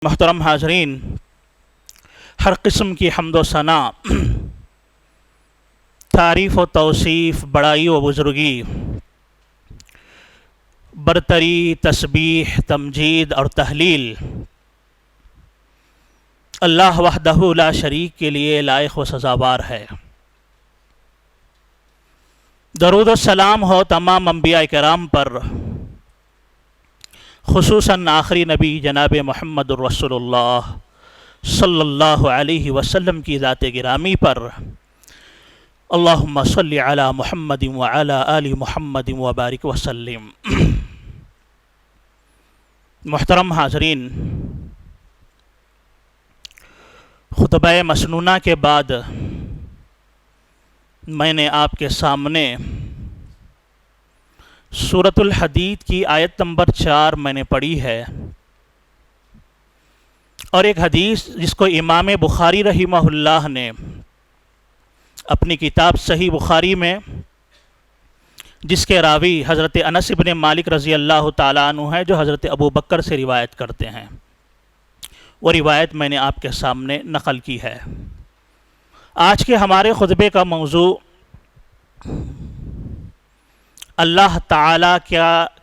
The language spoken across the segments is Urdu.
محترم حاضرین، ہر قسم کی حمد و ثنا، تعریف و توصیف، بڑائی و بزرگی، برتری، تسبیح، تمجید اور تحلیل اللہ وحدہ لا شریک کے لیے لائق و سزاوار ہے۔ درود و سلام ہو تمام انبیاء کرام پر، خصوصاً آخری نبی جناب محمد الرسول اللہ صلی اللہ علیہ وسلم کی ذات گرامی پر۔ اللہم صلی علی محمد وعلی آل محمد وبارک وسلم۔ محترم حاضرین، خطبہ مسنونہ کے بعد میں نے آپ کے سامنے سورۃ الحدید کی آیت نمبر 4 میں نے پڑھی ہے، اور ایک حدیث جس کو امام بخاری رحمہ اللہ نے اپنی کتاب صحیح بخاری میں، جس کے راوی حضرت انس بن مالک رضی اللہ تعالیٰ عنہ ہے، جو حضرت ابو بکر سے روایت کرتے ہیں، وہ روایت میں نے آپ کے سامنے نقل کی ہے۔ آج کے ہمارے خطبے کا موضوع اللہ تعالیٰ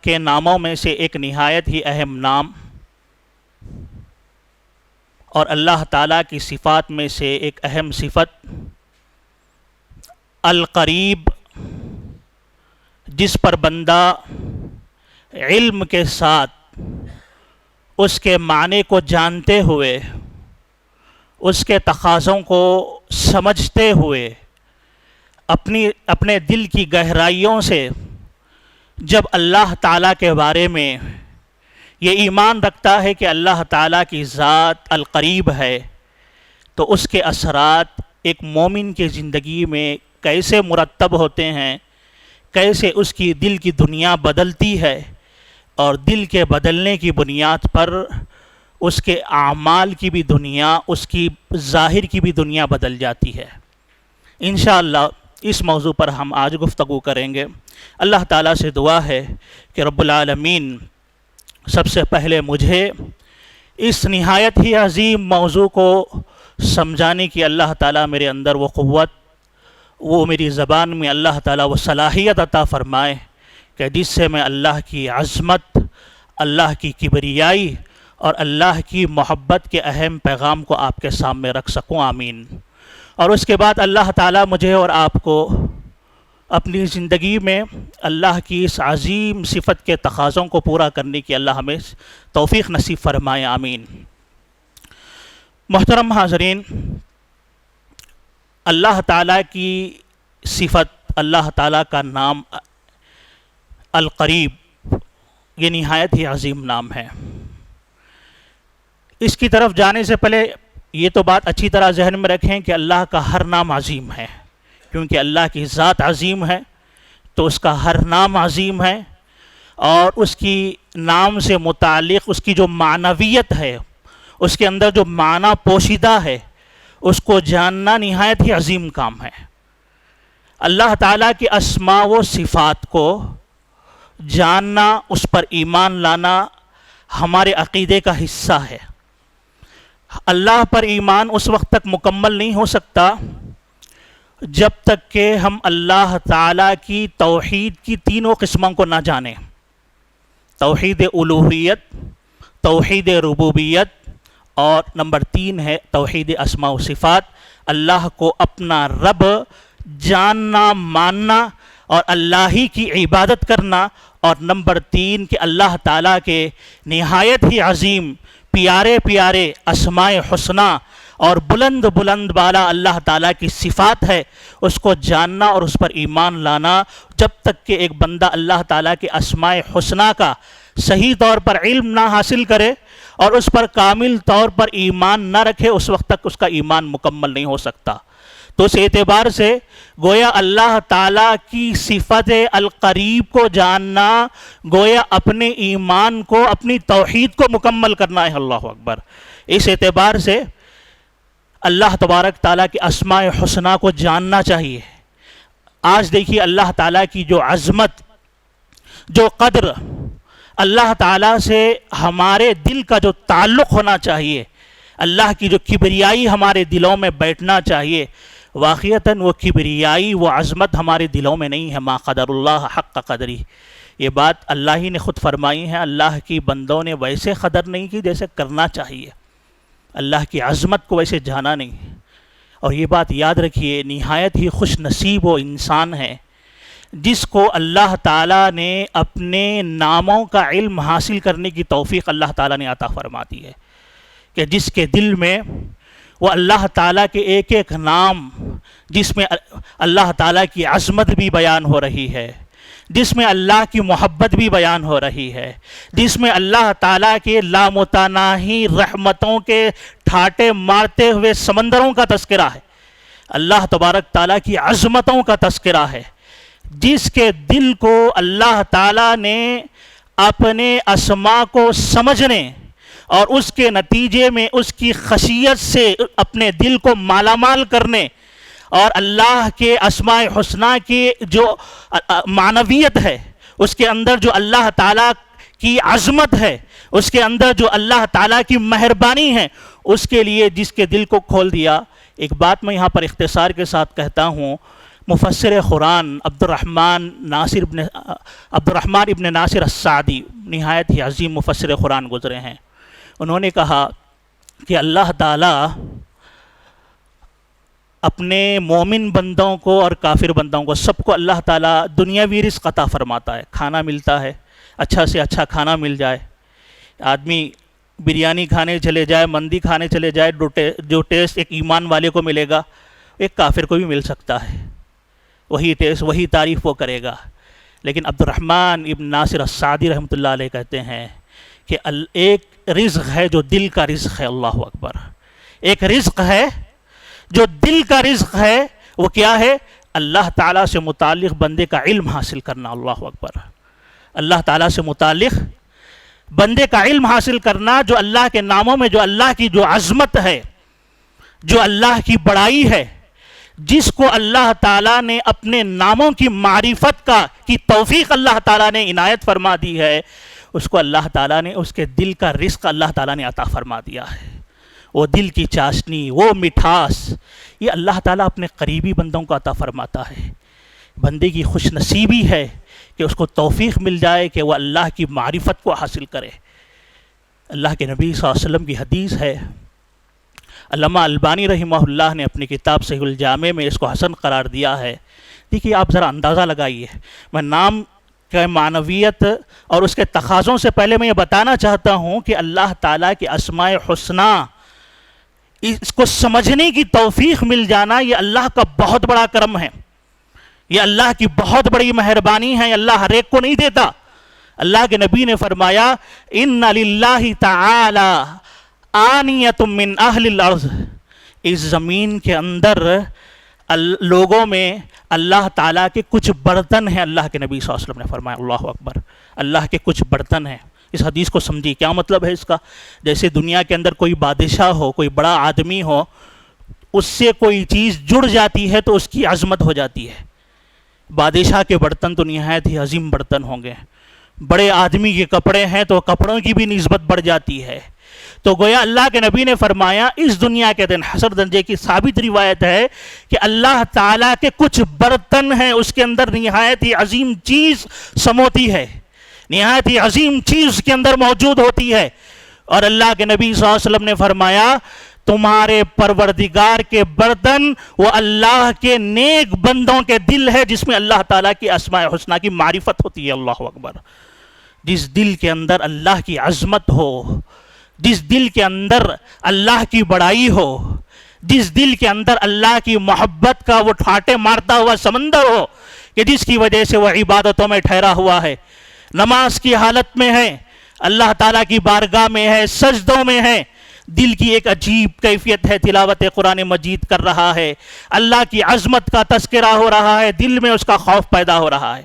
کے ناموں میں سے ایک نہایت ہی اہم نام اور اللہ تعالیٰ کی صفات میں سے ایک اہم صفت القریب، جس پر بندہ علم کے ساتھ اس کے معنی کو جانتے ہوئے، اس کے تقاضوں کو سمجھتے ہوئے، اپنے دل کی گہرائیوں سے جب اللہ تعالیٰ کے بارے میں یہ ایمان رکھتا ہے کہ اللہ تعالیٰ کی ذات القریب ہے، تو اس کے اثرات ایک مومن کی زندگی میں کیسے مرتب ہوتے ہیں، کیسے اس کی دل کی دنیا بدلتی ہے، اور دل کے بدلنے کی بنیاد پر اس کے اعمال کی بھی دنیا، اس کی ظاہر کی بھی دنیا بدل جاتی ہے۔ انشاءاللہ اس موضوع پر ہم آج گفتگو کریں گے۔ اللہ تعالیٰ سے دعا ہے کہ رب العالمین سب سے پہلے مجھے اس نہایت ہی عظیم موضوع کو سمجھانے کی اللہ تعالیٰ میرے اندر وہ قوت، وہ میری زبان میں اللہ تعالیٰ وہ صلاحیت عطا فرمائے کہ جس سے میں اللہ کی عظمت، اللہ کی کبریائی اور اللہ کی محبت کے اہم پیغام کو آپ کے سامنے رکھ سکوں۔ آمین۔ اور اس کے بعد اللہ تعالیٰ مجھے اور آپ کو اپنی زندگی میں اللہ کی اس عظیم صفت کے تقاضوں کو پورا کرنے کی اللہ ہمیں توفیق نصیب فرمائے۔ آمین۔ محترم حاضرین، اللہ تعالیٰ کی صفت، اللہ تعالیٰ کا نام القریب، یہ نہایت ہی عظیم نام ہے۔ اس کی طرف جانے سے پہلے یہ تو بات اچھی طرح ذہن میں رکھیں کہ اللہ کا ہر نام عظیم ہے، کیونکہ اللہ کی ذات عظیم ہے تو اس کا ہر نام عظیم ہے، اور اس کی نام سے متعلق اس کی جو معنویت ہے، اس کے اندر جو معنی پوشیدہ ہے، اس کو جاننا نہایت ہی عظیم کام ہے۔ اللہ تعالیٰ کی اسماء و صفات کو جاننا، اس پر ایمان لانا ہمارے عقیدے کا حصہ ہے۔ اللہ پر ایمان اس وقت تک مکمل نہیں ہو سکتا جب تک کہ ہم اللہ تعالیٰ کی توحید کی تینوں قسموں کو نہ جانیں: توحید الوہیت، توحید ربوبیت، اور نمبر 3 ہے توحید اسماء و صفات۔ اللہ کو اپنا رب جاننا، ماننا اور اللہ ہی کی عبادت کرنا، اور نمبر 3 کہ اللہ تعالیٰ کے نہایت ہی عظیم پیارے پیارے اسماء حسنہ اور بلند بلند بالا اللہ تعالیٰ کی صفات ہے، اس کو جاننا اور اس پر ایمان لانا۔ جب تک کہ ایک بندہ اللہ تعالیٰ کے اسماء حسنہ کا صحیح طور پر علم نہ حاصل کرے اور اس پر کامل طور پر ایمان نہ رکھے، اس وقت تک اس کا ایمان مکمل نہیں ہو سکتا۔ تو اس اعتبار سے گویا اللہ تعالیٰ کی صفت القریب کو جاننا، گویا اپنے ایمان کو، اپنی توحید کو مکمل کرنا ہے۔ اللہ اکبر۔ اس اعتبار سے اللہ تبارک تعالیٰ کی اسماء حسنہ کو جاننا چاہیے۔ آج دیکھیے اللہ تعالیٰ کی جو عظمت، جو قدر اللہ تعالیٰ سے ہمارے دل کا جو تعلق ہونا چاہیے، اللہ کی جو کبریائی ہمارے دلوں میں بیٹھنا چاہیے، واقعتاً وہ کبریائی، وہ عظمت ہمارے دلوں میں نہیں ہے۔ ما قدر اللہ حق قدری، یہ بات اللہ ہی نے خود فرمائی ہے۔ اللہ کی بندوں نے ویسے قدر نہیں کی جیسے کرنا چاہیے، اللہ کی عظمت کو ویسے جانا نہیں۔ اور یہ بات یاد رکھیے، نہایت ہی خوش نصیب وہ انسان ہے جس کو اللہ تعالیٰ نے اپنے ناموں کا علم حاصل کرنے کی توفیق اللہ تعالیٰ نے عطا فرما دی ہے، کہ جس کے دل میں وہ اللہ تعالیٰ کے ایک ایک نام، جس میں اللہ تعالیٰ کی عظمت بھی بیان ہو رہی ہے، جس میں اللہ کی محبت بھی بیان ہو رہی ہے، جس میں اللہ تعالیٰ کے لامتناہی رحمتوں کے ٹھاٹے مارتے ہوئے سمندروں کا تذکرہ ہے، اللہ تبارک تعالیٰ کی عظمتوں کا تذکرہ ہے، جس کے دل کو اللہ تعالیٰ نے اپنے اسما کو سمجھنے اور اس کے نتیجے میں اس کی خشیت سے اپنے دل کو مالا مال کرنے، اور اللہ کے اسماء حسنہ کی جو معنویت ہے، اس کے اندر جو اللہ تعالیٰ کی عظمت ہے، اس کے اندر جو اللہ تعالیٰ کی مہربانی ہے، اس کے لیے جس کے دل کو کھول دیا۔ ایک بات میں یہاں پر اختصار کے ساتھ کہتا ہوں، مفسر قرآن عبد الرحمن ابن ناصر السعدی نہایت ہی عظیم مفسر قرآن گزرے ہیں، انہوں نے کہا کہ اللہ تعالیٰ اپنے مومن بندوں کو اور کافر بندوں کو، سب کو اللہ تعالیٰ دنیاوی رزق عطا فرماتا ہے، کھانا ملتا ہے، اچھا سے اچھا کھانا مل جائے، آدمی بریانی کھانے چلے جائے، مندی کھانے چلے جائے، جو ٹیسٹ ایک ایمان والے کو ملے گا ایک کافر کو بھی مل سکتا ہے، وہی ٹیسٹ وہی تعریف وہ کرے گا۔ لیکن عبد الرحمن ابن ناصر السعدی رحمۃ اللہ علیہ کہتے ہیں کہ ایک رزق ہے جو دل کا رزق ہے، اللہ اکبر، ایک رزق ہے جو دل کا رزق ہے، وہ کیا ہے؟ اللہ تعالیٰ سے متعلق بندے کا علم حاصل کرنا، اللہ اکبر، اللہ تعالیٰ سے متعلق بندے کا علم حاصل کرنا، جو اللہ کے ناموں میں جو اللہ کی جو عظمت ہے، جو اللہ کی بڑائی ہے، جس کو اللہ تعالیٰ نے اپنے ناموں کی معرفت کی توفیق اللہ تعالیٰ نے عنایت فرما دی ہے، اس کو اللہ تعالیٰ نے اس کے دل کا رزق اللہ تعالیٰ نے عطا فرما دیا ہے۔ وہ دل کی چاشنی، وہ مٹھاس، یہ اللہ تعالیٰ اپنے قریبی بندوں کو عطا فرماتا ہے۔ بندے کی خوش نصیبی ہے کہ اس کو توفیق مل جائے کہ وہ اللہ کی معرفت کو حاصل کرے۔ اللہ کے نبی صلی اللہ علیہ وسلم کی حدیث ہے، علامہ البانی رحمہ اللہ نے اپنی کتاب صحیح الجامع میں اس کو حسن قرار دیا ہے۔ دیکھیے آپ ذرا اندازہ لگائیے، میں نام کہ معنویت اور اس کے تقاضوں سے پہلے میں یہ بتانا چاہتا ہوں کہ اللہ تعالیٰ کے اسماء حسنہ، اس کو سمجھنے کی توفیق مل جانا، یہ اللہ کا بہت بڑا کرم ہے، یہ اللہ کی بہت بڑی مہربانی ہے، اللہ ہر ایک کو نہیں دیتا۔ اللہ کے نبی نے فرمایا ان للہ تعالی آنیۃ من اہل الارض، اس زمین کے اندر لوگوں میں اللہ تعالیٰ کے کچھ برتن ہیں، اللہ کے نبی صلی اللہ علیہ وسلم نے فرمایا، اللہ اکبر، اللہ کے کچھ برتن ہیں۔ اس حدیث کو سمجھیے، کیا مطلب ہے اس کا؟ جیسے دنیا کے اندر کوئی بادشاہ ہو، کوئی بڑا آدمی ہو، اس سے کوئی چیز جڑ جاتی ہے تو اس کی عظمت ہو جاتی ہے۔ بادشاہ کے برتن تو نہایت ہی عظیم برتن ہوں گے، بڑے آدمی کے کپڑے ہیں تو کپڑوں کی بھی نسبت بڑھ جاتی ہے۔ تو گویا اللہ کے نبی نے فرمایا اس دنیا کے دن، حسن درجے کی ثابت روایت ہے کہ اللہ تعالیٰ کے کچھ برتن ہیں، اس کے اندر نہایت ہی عظیم چیز سموتی ہے، نہایت ہی عظیم چیز اس کے اندر موجود ہوتی ہے۔ اور اللہ کے نبی صلی اللہ علیہ وسلم نے فرمایا تمہارے پروردگار کے برتن وہ اللہ کے نیک بندوں کے دل ہے، جس میں اللہ تعالیٰ کی اسماء حسنہ کی معرفت ہوتی ہے، اللہ اکبر۔ جس دل کے اندر اللہ کی عظمت ہو، جس دل کے اندر اللہ کی بڑائی ہو، جس دل کے اندر اللہ کی محبت کا وہ ٹھاٹے مارتا ہوا سمندر ہو کہ جس کی وجہ سے وہ عبادتوں میں ٹھہرا ہوا ہے، نماز کی حالت میں ہے، اللہ تعالیٰ کی بارگاہ میں ہے، سجدوں میں ہے، دل کی ایک عجیب کیفیت ہے، تلاوت قرآن مجید کر رہا ہے، اللہ کی عظمت کا تذکرہ ہو رہا ہے، دل میں اس کا خوف پیدا ہو رہا ہے،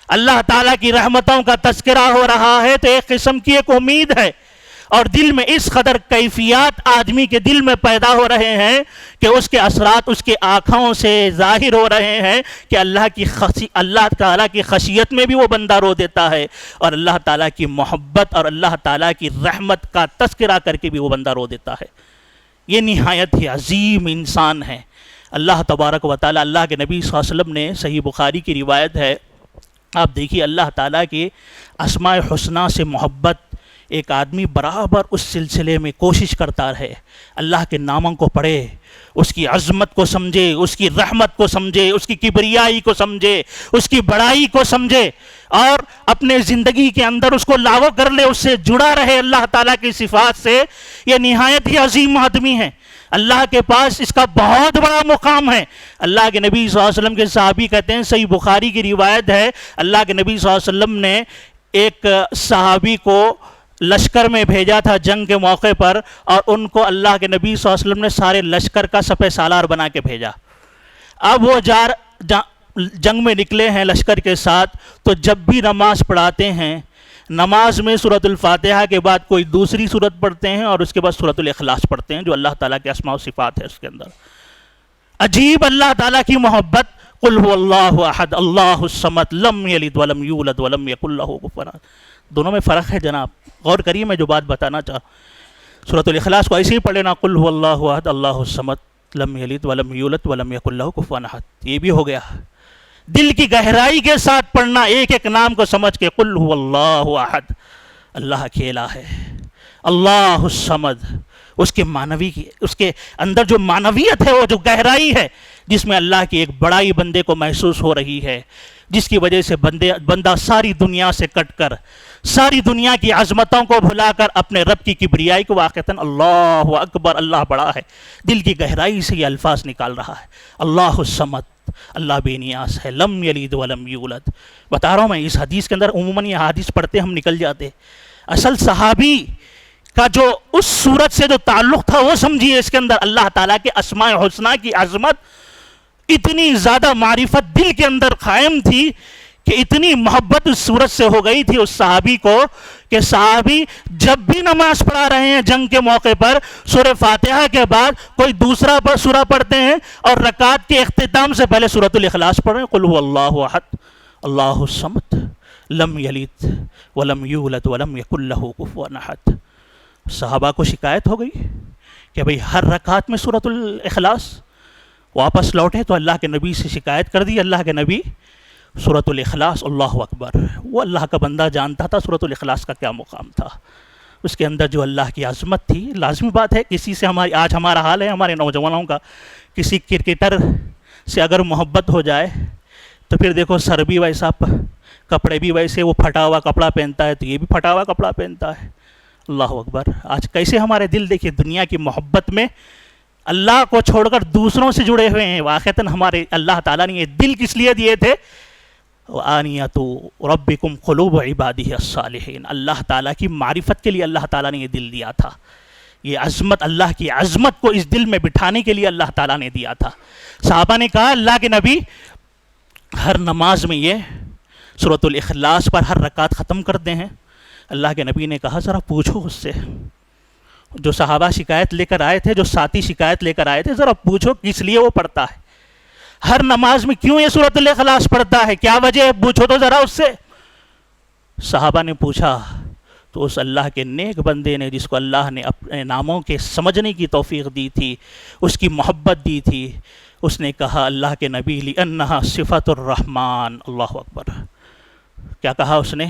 اللہ تعالیٰ کی رحمتوں کا تذکرہ ہو رہا ہے، تو ایک قسم کی ایک امید ہے، اور دل میں اس قدر کیفیات آدمی کے دل میں پیدا ہو رہے ہیں کہ اس کے اثرات اس کے آنکھوں سے ظاہر ہو رہے ہیں کہ اللہ تعالیٰ کی خشیت میں بھی وہ بندہ رو دیتا ہے، اور اللہ تعالیٰ کی محبت اور اللہ تعالیٰ کی رحمت کا تذکرہ کر کے بھی وہ بندہ رو دیتا ہے۔ یہ نہایت ہی عظیم انسان ہے۔ اللہ تبارک و تعالیٰ، اللہ کے نبی صلی اللہ علیہ وسلم نے، صحیح بخاری کی روایت ہے، آپ دیکھیے اللہ تعالیٰ کے اسماء حسنہ سے محبت ایک آدمی برابر اس سلسلے میں کوشش کرتا رہے، اللہ کے ناموں کو پڑھے، اس کی عظمت کو سمجھے، اس کی رحمت کو سمجھے، اس کی کبریائی کو سمجھے، اس کی بڑائی کو سمجھے، اور اپنے زندگی کے اندر اس کو لاگو کر لے، اس سے جڑا رہے اللہ تعالیٰ کی صفات سے۔ یہ نہایت ہی عظیم آدمی ہے، اللہ کے پاس اس کا بہت بڑا مقام ہے۔ اللہ کے نبی صلی اللہ علیہ وسلم کے صحابی کہتے ہیں، صحیح بخاری کی روایت ہے، اللہ کے نبی صلی اللہ علیہ وسلم نے ایک صحابی کو لشکر میں بھیجا تھا جنگ کے موقع پر، اور ان کو اللہ کے نبی صلی اللہ علیہ وسلم نے سارے لشکر کا سپہ سالار بنا کے بھیجا۔ اب وہ جنگ میں نکلے ہیں لشکر کے ساتھ، تو جب بھی نماز پڑھاتے ہیں، نماز میں سورۃ الفاتحہ کے بعد کوئی دوسری سورت پڑھتے ہیں، اور اس کے بعد سورۃ الاخلاص پڑھتے ہیں، جو اللہ تعالیٰ کے اسماء و صفات ہے اس کے اندر۔ عجیب اللہ تعالیٰ کی محبت۔ قل هو اللہ احد اللہ الصمد لم یلد ولم یولد ولم یکن لہ کفوا احد۔ دونوں میں فرق ہے جناب، غور کریے میں جو بات بتانا چاہا۔ سورۃ الاخلاص کو ایسے ہی پڑھ لینا، قل هو اللہ احد اللہ الصمد لم یلد ولم یولد ولم یکن لہ کفوا احد، یہ بھی ہو گیا۔ دل کی گہرائی کے ساتھ پڑھنا، ایک ایک نام کو سمجھ کے، قل هو اللہ احد، اللہ اکیلا ہے، اللہ الصمد، اس کے معنوی کی، اس کے اندر جو معنویت ہے، وہ جو گہرائی ہے جس میں اللہ کی ایک بڑائی بندے کو محسوس ہو رہی ہے، جس کی وجہ سے بندہ ساری دنیا سے کٹ کر، ساری دنیا کی عظمتوں کو بھلا کر اپنے رب کی کبریائی کو واقعتاً اللہ اکبر، اللہ بڑا ہے، دل کی گہرائی سے یہ الفاظ نکال رہا ہے۔ اللہ الصمد، اللہ بے نیاز ہے، لم یلد ولم یولد۔ بتا رہا ہوں میں، اس حدیث کے اندر عموماً یہ حدیث پڑھتے ہم نکل جاتے، اصل صحابی کا جو اس صورت سے جو تعلق تھا وہ سمجھیے۔ اس کے اندر اللہ تعالیٰ کے اسماء حسنہ کی عظمت، اتنی زیادہ معرفت دل کے اندر قائم تھی کہ اتنی محبت اس صورت سے ہو گئی تھی اس صحابی کو، کہ صحابی جب بھی نماز پڑھا رہے ہیں جنگ کے موقع پر، سورہ فاتحہ کے بعد کوئی دوسرا سورہ پڑھتے ہیں، اور رکعت کے اختتام سے پہلے سورۃ الاخلاص پڑھ رہے ہیں، قل هو اللہ احد اللہ الصمد لم یلد ولم یولد ولم یکن لہ کفوا احد۔ صحابہ کو شکایت ہو گئی کہ بھئی ہر رکعت میں سورۃ الاخلاص، واپس لوٹے تو اللہ کے نبی سے شکایت کر دی۔ اللہ کے نبی سورۃ الاخلاص، اللہ اکبر، وہ اللہ کا بندہ جانتا تھا سورۃ الاخلاص کا کیا مقام تھا، اس کے اندر جو اللہ کی عظمت تھی۔ لازمی بات ہے، کسی سے آج ہمارا حال ہے ہمارے نوجوانوں کا، کسی کرکٹر سے اگر محبت ہو جائے تو پھر دیکھو سر بھی ویسا، کپڑے بھی ویسے، وہ پھٹا ہوا کپڑا پہنتا ہے تو یہ بھی پھٹا ہوا کپڑا پہنتا ہے۔ اللہ اکبر، آج کیسے ہمارے دل دیکھیے دنیا کی محبت میں اللہ کو چھوڑ کر دوسروں سے جڑے ہوئے ہیں۔ واقعتاً ہمارے اللہ تعالیٰ نے یہ دل کس لیے دیے تھے؟ وَآنِيَةُ رَبِّكُمْ قُلُوبُ عِبَادِهِ الصَّالِحِينَ، اللہ تعالیٰ کی معرفت کے لیے اللہ تعالیٰ نے یہ دل دیا تھا، یہ عظمت، اللہ کی عظمت کو اس دل میں بٹھانے کے لیے اللہ تعالیٰ نے دیا تھا۔ صحابہ نے کہا اللہ کے نبی ہر نماز میں یہ سورۃ الاخلاص پر ہر رکعت ختم کرتے ہیں۔ اللہ کے نبی نے کہا ذرا پوچھو اس سے، جو صحابہ شکایت لے کر آئے تھے، جو ساتھی شکایت لے کر آئے تھے، ذرا پوچھو کس لیے وہ پڑھتا ہے، ہر نماز میں کیوں یہ سورۃ الاخلاص پڑھتا ہے، کیا وجہ ہے، پوچھو تو ذرا اس سے۔ صحابہ نے پوچھا تو اس اللہ کے نیک بندے نے، جس کو اللہ نے اپنے ناموں کے سمجھنے کی توفیق دی تھی، اس کی محبت دی تھی، اس نے کہا اللہ کے نبی لِأَنَّهَا صِفَةُ الرحمن، اللہ اکبر، کیا کہا اس نے؟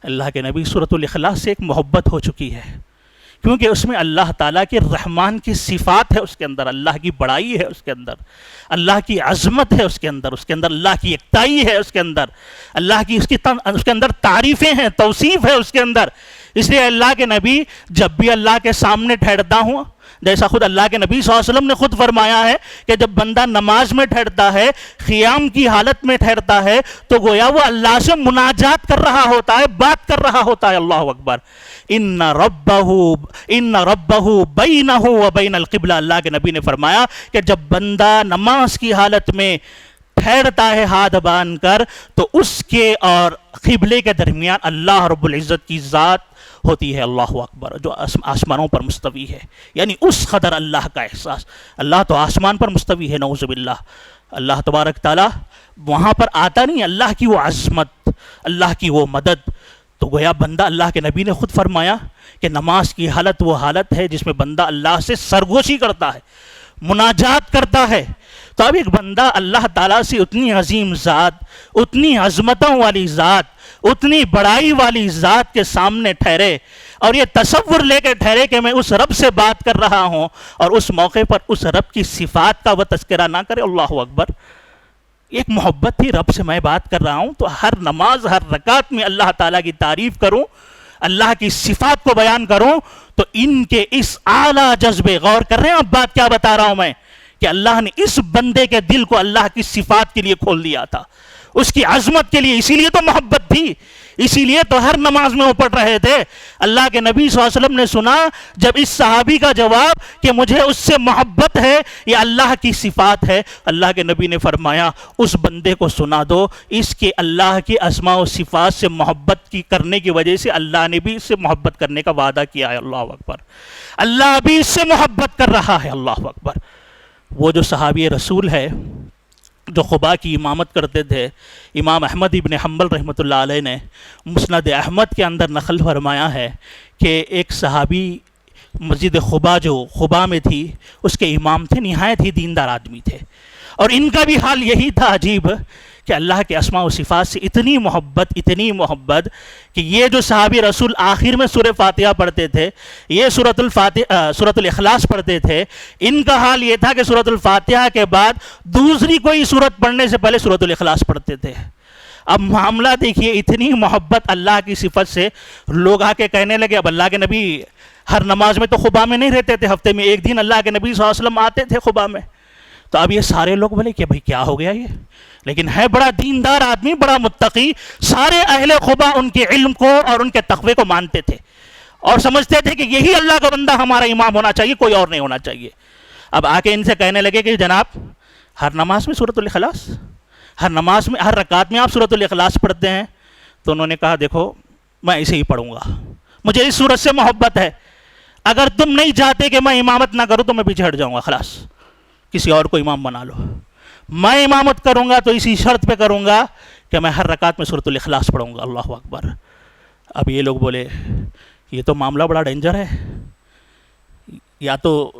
اللہ کے نبی سورۃ الاخلاص سے ایک محبت ہو چکی ہے، کیونکہ اس میں اللہ تعالیٰ کے رحمان کی صفات ہے، اس کے اندر اللہ کی بڑائی ہے، اس کے اندر اللہ کی عظمت ہے، اس کے اندر اللہ کی یکتائی ہے، اس کے اندر اللہ کی اس کے اندر تعریفیں ہیں، توصیف ہے اس کے اندر۔ اس لیے اللہ کے نبی جب بھی اللہ کے سامنے ٹھہرتا ہوں، جیسا خود اللہ کے نبی صلی اللہ علیہ وسلم نے خود فرمایا ہے کہ جب بندہ نماز میں ٹھہرتا ہے، قیام کی حالت میں ٹھہرتا ہے، تو گویا وہ اللہ سے مناجات کر رہا ہوتا ہے، بات کر رہا ہوتا ہے۔ اللہ اکبر، ان ربہ بینہ و بین القبلہ، اللہ کے نبی نے فرمایا کہ جب بندہ نماز کی حالت میں ٹھہرتا ہے ہاتھ باندھ کر، تو اس کے اور قبلے کے درمیان اللہ رب العزت کی ذات ہوتی ہے اللہ اکبر، جو آسمانوں پر مستوی ہے، یعنی اس قدر اللہ کا احساس. اللہ تو آسمان پر مستوی ہے، نعوذ باللہ. اللہ تبارک تعالیٰ وہاں پر آتا نہیں. اللہ کی وہ عظمت، اللہ کی وہ مدد. تو گویا بندہ، اللہ کے نبی نے خود فرمایا کہ نماز کی حالت وہ حالت ہے جس میں بندہ اللہ سے سرگوشی کرتا ہے، مناجات کرتا ہے. تو اب ایک بندہ اللہ تعالیٰ سے اتنی عظیم ذات، اتنی عظمتوں والی ذات، اتنی بڑائی والی ذات کے سامنے ٹھہرے اور یہ تصور لے کے ٹھہرے کہ میں اس رب سے بات کر رہا ہوں، اور اس موقع پر اس رب کی صفات کا وہ تذکرہ نہ کرے. اللہ اکبر. ایک محبت تھی، رب سے میں بات کر رہا ہوں تو ہر نماز، ہر رکعت میں اللہ تعالیٰ کی تعریف کروں، اللہ کی صفات کو بیان کروں. تو ان کے اس اعلیٰ جذبے، غور کر رہے ہیں اب بات کیا بتا رہا ہوں میں، کہ اللہ نے اس بندے کے دل کو اللہ کی صفات کے لیے کھول دیا تھا، اس کی عظمت کے لیے. اسی لیے تو محبت تھی، اسی لیے تو ہر نماز میں وہ پڑھ رہے تھے. اللہ کے نبی صلی اللہ علیہ وسلم نے سنا جب اس صحابی کا جواب کہ مجھے اس سے محبت ہے، یہ اللہ کی صفات ہے، اللہ کے نبی نے فرمایا اس بندے کو سنا دو، اس کے اللہ کی اسماء و صفات سے محبت کی کرنے کی وجہ سے اللہ نے بھی اس سے محبت کرنے کا وعدہ کیا ہے. اللہ اکبر. اللہ بھی اس سے محبت کر رہا ہے. اللہ اکبر. وہ جو صحابی رسول ہے جو قباء کی امامت کرتے تھے، امام احمد ابن حنبل رحمۃ اللہ علیہ نے مسند احمد کے اندر نقل فرمایا ہے کہ ایک صحابی مسجد قباء جو قباء میں تھی اس کے امام تھے، نہایت ہی دیندار آدمی تھے، اور ان کا بھی حال یہی تھا عجیب کہ اللہ کے اسماء و صفات سے اتنی محبت کہ یہ جو صحابی رسول آخر میں سورہ فاتحہ پڑھتے تھے، یہ سورۃ الاخلاص پڑھتے تھے، ان کا حال یہ تھا کہ سورۃ الفاتحہ کے بعد دوسری کوئی سورت پڑھنے سے پہلے سورۃ الاخلاص پڑھتے تھے. اب معاملہ دیکھیے، اتنی محبت اللہ کی صفت سے لوگ آ کے کہنے لگے. اب اللہ کے نبی ہر نماز میں تو قباء میں نہیں رہتے تھے، ہفتے میں ایک دن اللہ کے نبی صلی اللہ علیہ وسلم آتے تھے قباء میں. تو اب یہ سارے لوگ بولے کہ بھائی کیا ہو گیا یہ، لیکن ہے بڑا دیندار آدمی، بڑا متقی. سارے اہل قباء ان کے علم کو اور ان کے تقوی کو مانتے تھے اور سمجھتے تھے کہ یہی اللہ کا بندہ ہمارا امام ہونا چاہیے، کوئی اور نہیں ہونا چاہیے. اب آ کے ان سے کہنے لگے کہ جناب ہر نماز میں سورۃ الاخلاص، ہر نماز میں ہر رکعت میں آپ سورۃ الاخلاص پڑھتے ہیں. تو انہوں نے کہا دیکھو میں اسے ہی پڑھوں گا، مجھے اس سورت سے محبت ہے، اگر تم نہیں چاہتے کہ میں امامت نہ کروں تو میں پیچھے ہٹ جاؤں گا، خلاص کسی اور کو امام بنا لو. میں امامت کروں گا تو اسی شرط پہ کروں گا کہ میں ہر رکعت میں سورۃ الاخلاص پڑھوں گا. اللہ اکبر. اب یہ لوگ بولے یہ تو معاملہ بڑا ڈینجر ہے، یا تو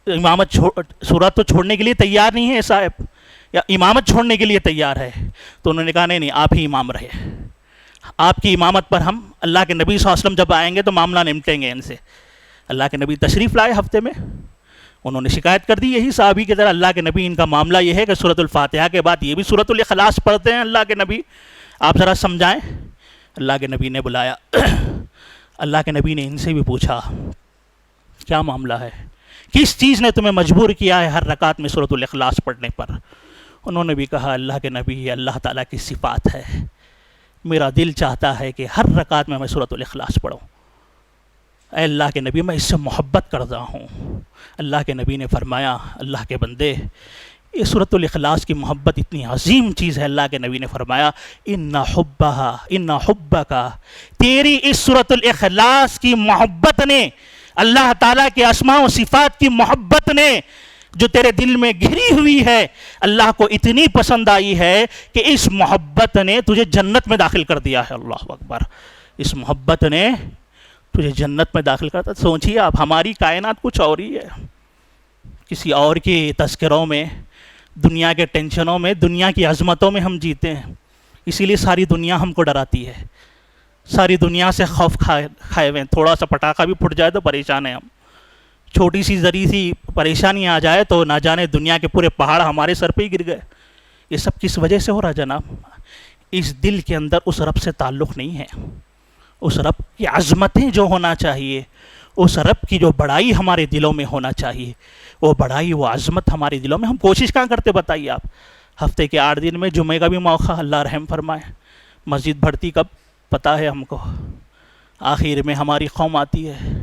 امامت سورت تو چھوڑنے کے لیے تیار نہیں ہے صاحب، یا امامت چھوڑنے کے لیے تیار ہے. تو انہوں نے کہا نہیں آپ ہی امام رہے، آپ کی امامت پر ہم اللہ کے نبی صلی اللہ علیہ وسلم جب آئیں گے تو معاملہ نمٹیں گے ان سے. اللہ کے نبی تشریف لائے ہفتے میں، انہوں نے شکایت کر دی یہی صحابی کی طرح، اللہ کے نبی ان کا معاملہ یہ ہے کہ سورۃ الفاتحہ کے بعد یہ بھی سورۃ الاخلاص پڑھتے ہیں اللہ کے نبی، آپ ذرا سمجھائیں. اللہ کے نبی نے بلایا، اللہ کے نبی نے ان سے بھی پوچھا کیا معاملہ ہے، کس چیز نے تمہیں مجبور کیا ہے ہر رکعت میں سورۃ الاخلاص پڑھنے پر. انہوں نے بھی کہا اللہ کے نبی یہ اللہ تعالیٰ کی صفات ہے، میرا دل چاہتا ہے کہ ہر رکعت میں سورۃ الاخلاص پڑھوں. اے اللہ کے نبی میں اس سے محبت کرتا ہوں. اللہ کے نبی نے فرمایا اللہ کے بندے یہ سورۃ الاخلاص کی محبت اتنی عظیم چیز ہے. اللہ کے نبی نے فرمایا ان حبک، تیری اس سورۃ الاخلاص کی محبت نے، اللہ تعالیٰ کے اسماء و صفات کی محبت نے جو تیرے دل میں گھری ہوئی ہے، اللہ کو اتنی پسند آئی ہے کہ اس محبت نے تجھے جنت میں داخل کر دیا ہے. اللہ اکبر. اس محبت نے تجھے جنت میں داخل کرتا. سوچیے آپ، ہماری کائنات کچھ اور ہی ہے، کسی اور کے تذکروں میں، دنیا کے ٹینشنوں میں، دنیا کی عظمتوں میں ہم جیتے ہیں. اسی لیے ساری دنیا ہم کو ڈراتی ہے، ساری دنیا سے خوف کھائے ہوئے ہیں. تھوڑا سا پٹاخہ بھی پھٹ جائے تو پریشان ہیں ہم، چھوٹی سی ذری سی پریشانی آ جائے تو نہ جانے دنیا کے پورے پہاڑ ہمارے سر پہ ہی گر گئے. یہ سب کس وجہ سے ہو رہا جناب؟ اس دل کے اندر اس رب سے تعلق نہیں ہے، اس رب کی عظمتیں جو ہونا چاہیے، اس رب کی جو بڑائی ہمارے دلوں میں ہونا چاہیے، وہ بڑائی وہ عظمت ہمارے دلوں میں. ہم کوشش کہاں کرتے بتائیے آپ؟ ہفتے کے 8 دن میں جمعے کا بھی موقع، اللہ رحم فرمائے، مسجد بھرتی کب پتہ ہے ہم کو، آخر میں ہماری قوم آتی ہے.